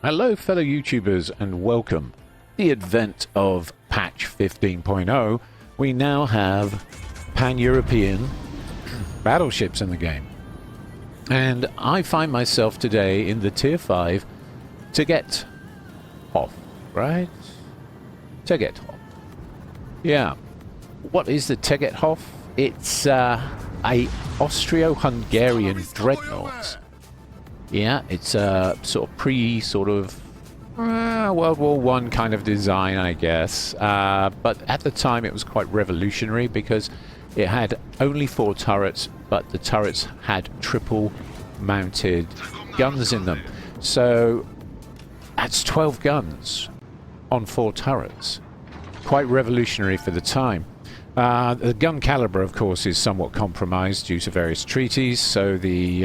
Hello fellow YouTubers and welcome. The advent of patch 15.0, we now have pan-European battleships in the game. And I find myself today in the tier 5 Teggetthoff, right? Teggetthoff. Yeah. What is the Teggetthoff? It's a Austro-Hungarian dreadnought. Yeah, it's a sort of World War I kind of design, I guess. But at the time it was quite revolutionary because it had only 4 turrets, but the turrets had triple mounted guns in them. So that's 12 guns on 4 turrets. Quite revolutionary for the time. The gun caliber, of course, is somewhat compromised due to various treaties, so the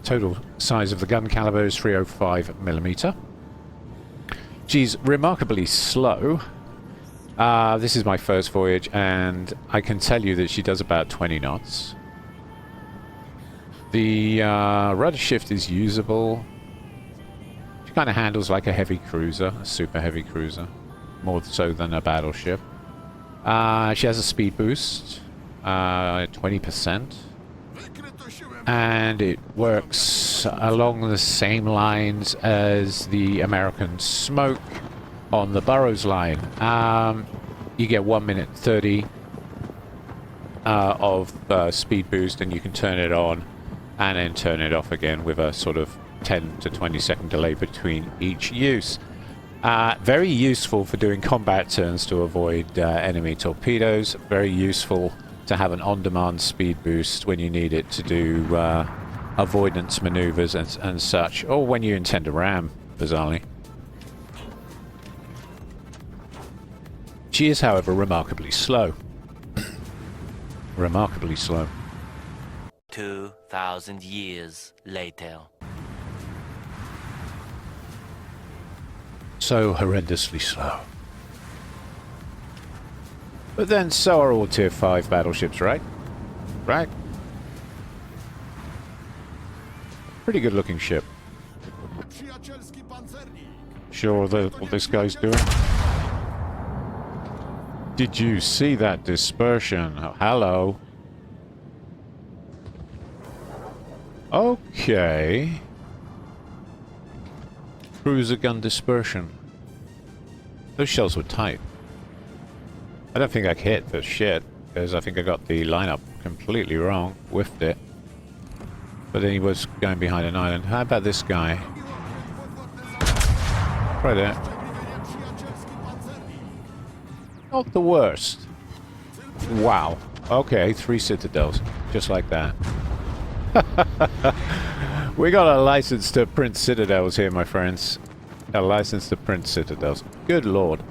total size of the gun caliber is 305mm. She's remarkably slow. This is my first voyage, and I can tell you that she does about 20 knots. The rudder shift is usable. She kind of handles like a heavy cruiser, a super heavy cruiser, more so than a battleship. She has a speed boost, 20%, and it works along the same lines as the American Smoke on the Burrows line. You get 1 minute 30 of speed boost, and you can turn it on and then turn it off again with a sort of 10 to 20 second delay between each use. Very useful for doing combat turns to avoid enemy torpedoes. Very useful to have an on-demand speed boost when you need it to do avoidance maneuvers and such, or when you intend to ram, bizarrely. She is, however, remarkably slow. Remarkably slow. 2,000 years later. So horrendously slow. But then so are all tier 5 battleships, right? Right? Pretty good looking ship. Sure what this guy's doing? Did you see that dispersion? Oh, hello. Okay. Cruiser gun dispersion. Those shells were tight. I don't think I hit for shit, because I think I got the lineup completely wrong. Whiffed it. But then he was going behind an island. How about this guy? Right there. Not the worst. Wow. Okay, 3 citadels. Just like that. We got a license to print citadels here, my friends. A license to print citadels. Good lord.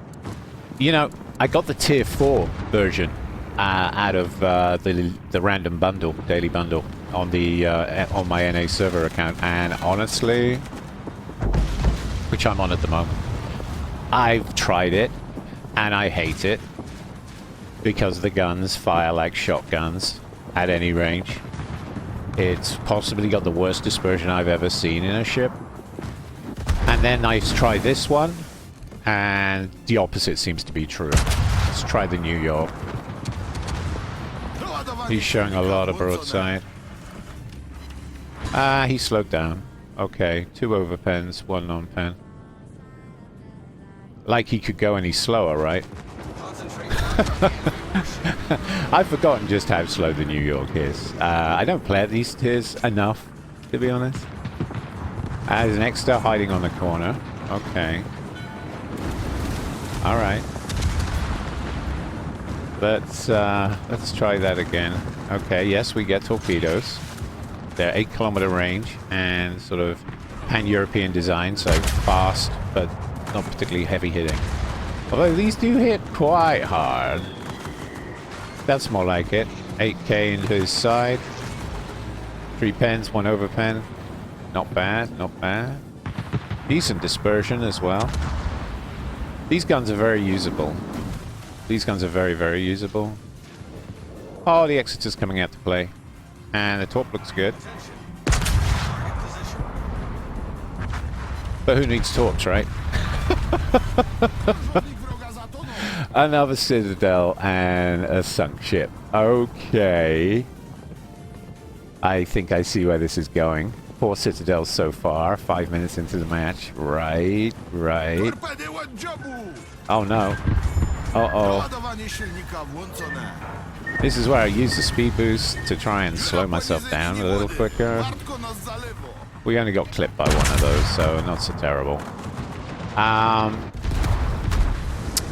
You know, I got the tier 4 version out of the random bundle, daily bundle, on the on my NA server account, and honestly, which I'm on at the moment, I've tried it, and I hate it because the guns fire like shotguns at any range. It's possibly got the worst dispersion I've ever seen in a ship. And then I tried this one, and the opposite seems to be true. Let's try the New York. He's showing a lot of broadside. He slowed down. Okay, 2 overpens, 1 non-pen. Like he could go any slower, right? I've forgotten just how slow the New York is. I don't play at these tiers enough, to be honest. There's an extra hiding on the corner. Okay. Alright. Let's try that again. Okay, yes, we get torpedoes. They're 8-kilometer range and sort of pan-European design, so fast, but not particularly heavy hitting. Although these do hit quite hard. That's more like it. 8k into his side. 3 pens, 1 overpen. Not bad, not bad. Decent dispersion as well. These guns are very usable. These guns are very, very usable. Oh, the Exeter's coming out to play. And the torp looks good. But who needs torps, right? Another citadel and a sunk ship. Okay. I think I see where this is going. 4 citadels so far, 5 minutes into the match. Right. Oh no. Uh-oh. This is where I use the speed boost to try and slow myself down a little quicker. We only got clipped by one of those, so not so terrible.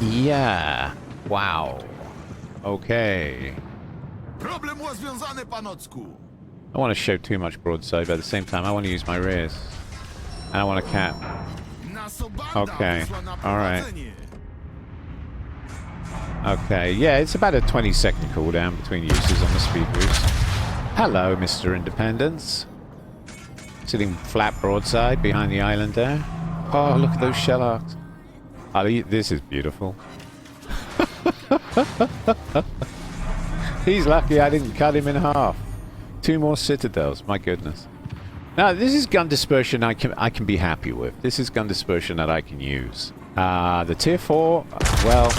Yeah. Wow. Okay. I don't want to show too much broadside, but at the same time, I want to use my rears. And I want to cap. Okay. Alright. Okay. Yeah, it's about a 20-second cooldown between uses on the speed boost. Hello, Mr. Independence. Sitting flat broadside behind the island there. Oh, look at those shell arcs. Oh, this is beautiful. He's lucky I didn't cut him in half. 2 more citadels, my goodness. Now, this is gun dispersion I can be happy with. This is gun dispersion that I can use. The tier 4, well,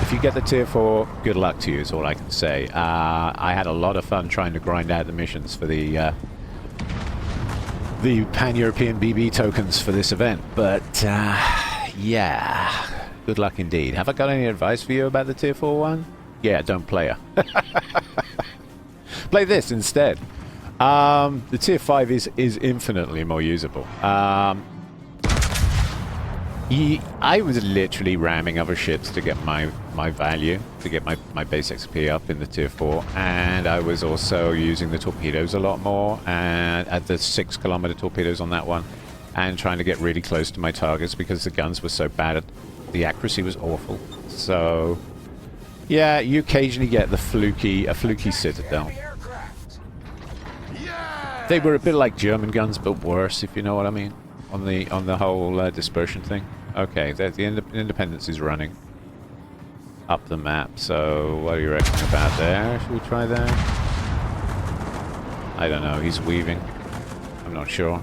if you get the tier 4, good luck to you is all I can say. I had a lot of fun trying to grind out the missions for the Pan-European BB tokens for this event, but yeah, good luck indeed. Have I got any advice for you about the tier 4 one? Yeah, don't play her. Play this instead. The tier 5 is infinitely more usable. I was literally ramming other ships to get my value, to get my base XP up in the tier 4, and I was also using the torpedoes a lot more, and at the 6-kilometer torpedoes on that one, and trying to get really close to my targets because the guns were so bad. The accuracy was awful. So yeah, you occasionally get a fluky citadel. They were a bit like German guns, but worse, if you know what I mean, on the whole dispersion thing. Okay, the Independence is running up the map. So what do you reckon about there? Should we try there? I don't know. He's weaving. I'm not sure.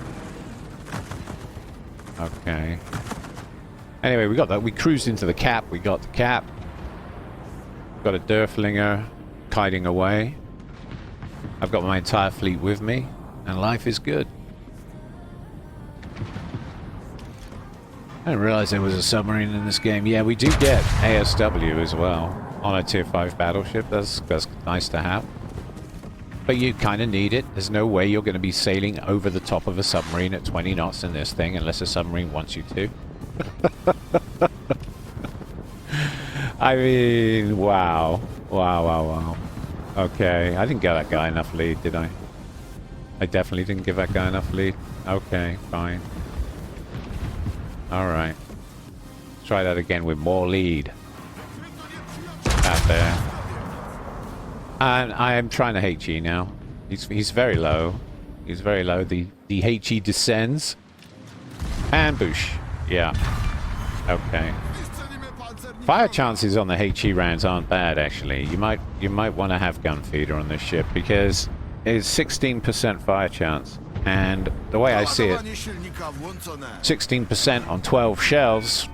Okay. Anyway, we got that. We cruised into the cap. We got the cap. Got a Derflinger kiting away. I've got my entire fleet with me, and life is good. I didn't realize there was a submarine in this game. Yeah, we do get ASW as well on a tier 5 battleship. That's nice to have. But you kind of need it. There's no way you're going to be sailing over the top of a submarine at 20 knots in this thing unless a submarine wants you to. I mean, wow. Wow. Okay, I didn't give that guy enough lead, did I? I definitely didn't give that guy enough lead. Okay, fine. Alright. Try that again with more lead. Out there. And I am trying to HE now. He's very low. He's very low. The HE descends. And boosh. Yeah. Okay. Fire chances on the HE rounds aren't bad, actually. You might want to have gun feeder on this ship because it's 16% fire chance, and the way I see it, 16% on 12 shells.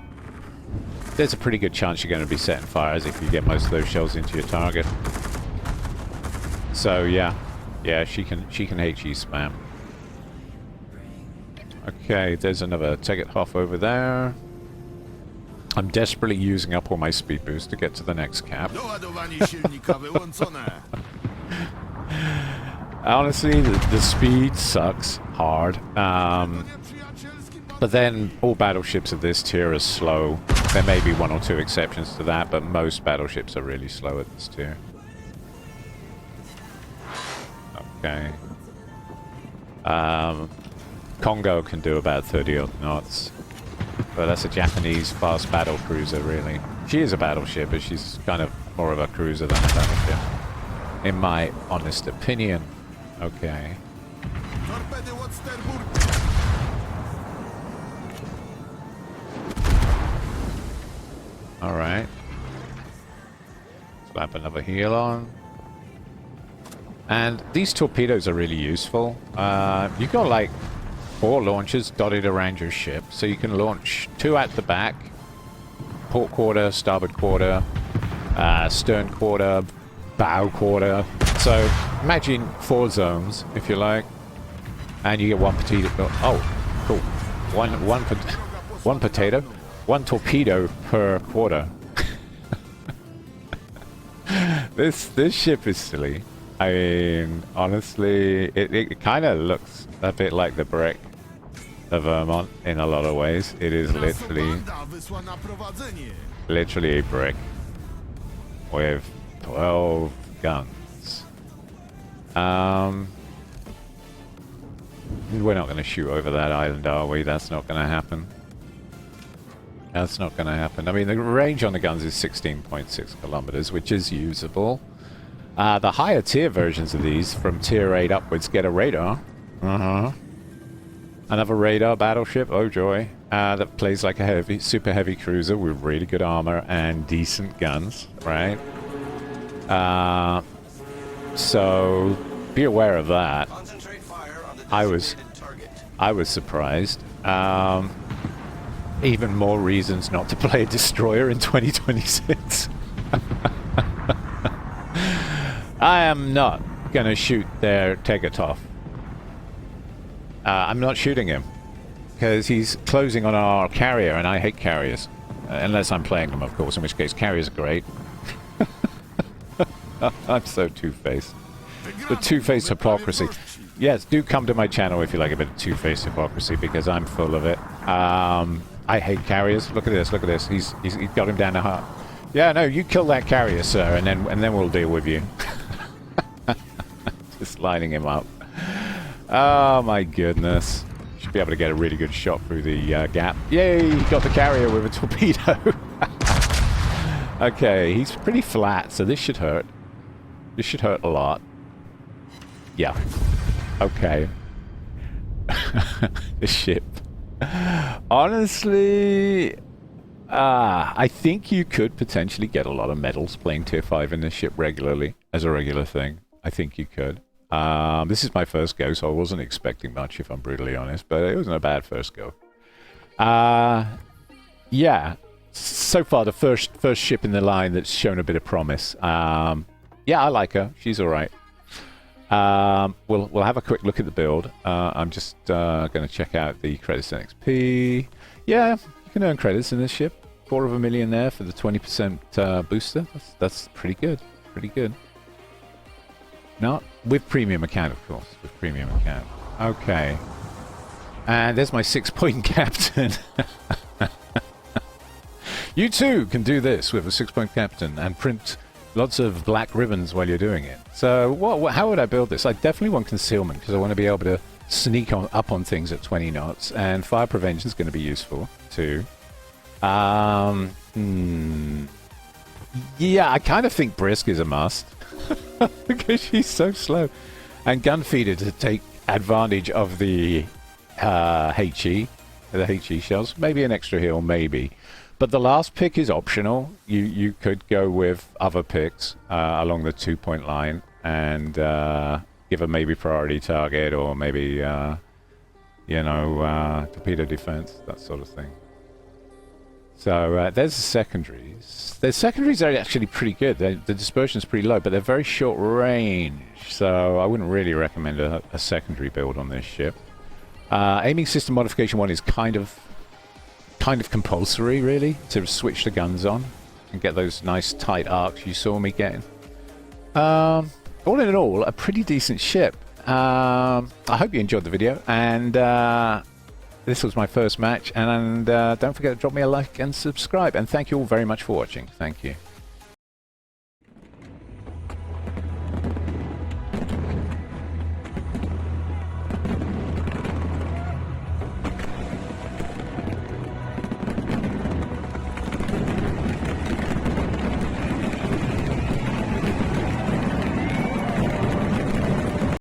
There's a pretty good chance you're going to be setting fires if you get most of those shells into your target. So yeah, she can HE spam. Okay, there's another Teggetthoff over there. I'm desperately using up all my speed boost to get to the next cap. Honestly, the speed sucks hard. But then all battleships of this tier are slow. There may be 1 or 2 exceptions to that, but most battleships are really slow at this tier. Okay. Congo can do about 30 odd knots. But that's a Japanese fast battle cruiser, really. She is a battleship, but she's kind of more of a cruiser than a battleship, in my honest opinion. Okay. Alright. Slap another heel on. And these torpedoes are really useful. You've got like 4 launchers dotted around your ship, so you can launch 2 at the back, port quarter, starboard quarter, stern quarter, bow quarter. So imagine 4 zones, if you like, and you get 1 potato. Oh, cool. One potato, 1 torpedo per quarter. This ship is silly. I mean, honestly, it kind of looks a bit like the brick of Vermont in a lot of ways. It is literally a brick with 12 guns. We're not going to shoot over that island, are we? That's not going to happen. That's not going to happen. I mean, the range on the guns is 16.6 kilometers, which is usable. The higher tier versions of these, from tier 8 upwards, get a radar. Another radar battleship, oh joy. That plays like a super heavy cruiser with really good armor and decent guns, right? So be aware of that. I was surprised. Even more reasons not to play a destroyer in 2026. I am not gonna shoot their Teggetthoff. I'm not shooting him because he's closing on our carrier, and I hate carriers. Unless I'm playing them, of course, in which case carriers are great. I'm so two-faced. The two-faced hypocrisy. Yes, do come to my channel if you like a bit of two-faced hypocrisy, because I'm full of it. I hate carriers. Look at this. Look at this. He's got him down the heart. Yeah, no, you kill that carrier, sir, and then we'll deal with you. Just lining him up. Oh my goodness. Should be able to get a really good shot through the gap. Yay! He got the carrier with a torpedo. Okay, he's pretty flat, so this should hurt. This should hurt a lot. Yeah. Okay. This ship. Honestly, I think you could potentially get a lot of medals playing tier 5 in this ship regularly, as a regular thing. I think you could. This is my first go, so I wasn't expecting much, if I'm brutally honest, but it wasn't a bad first go. Yeah. So far, the first ship in the line that's shown a bit of promise. Yeah, I like her. She's all right. We'll have a quick look at the build. I'm just going to check out the credits and XP. Yeah, you can earn credits in this ship. 250,000 there for the 20% booster. That's pretty good. Pretty good. Not with premium account, of course. With premium account. Okay. And there's my 6-point captain. You too can do this with a 6-point captain and print lots of black ribbons while you're doing it. So how would I build this? I definitely want concealment because I want to be able to sneak up on things at 20 knots, and fire prevention is going to be useful too. Yeah, I kind of think brisk is a must because she's so slow, and gun feeder to take advantage of the HE shells. Maybe an extra heal, maybe. But the last pick is optional. You could go with other picks along the 2-point line and give a maybe priority target, or maybe torpedo defense, that sort of thing. So there's the secondaries. The secondaries are actually pretty good. The dispersion is pretty low, but they're very short range. So I wouldn't really recommend a secondary build on this ship. Aiming system modification 1 is kind of compulsory, really, to switch the guns on and get those nice tight arcs you saw me getting. All in all, a pretty decent ship. I hope you enjoyed the video, and this was my first match, and don't forget to drop me a like and subscribe, and thank you all very much for watching. Thank you.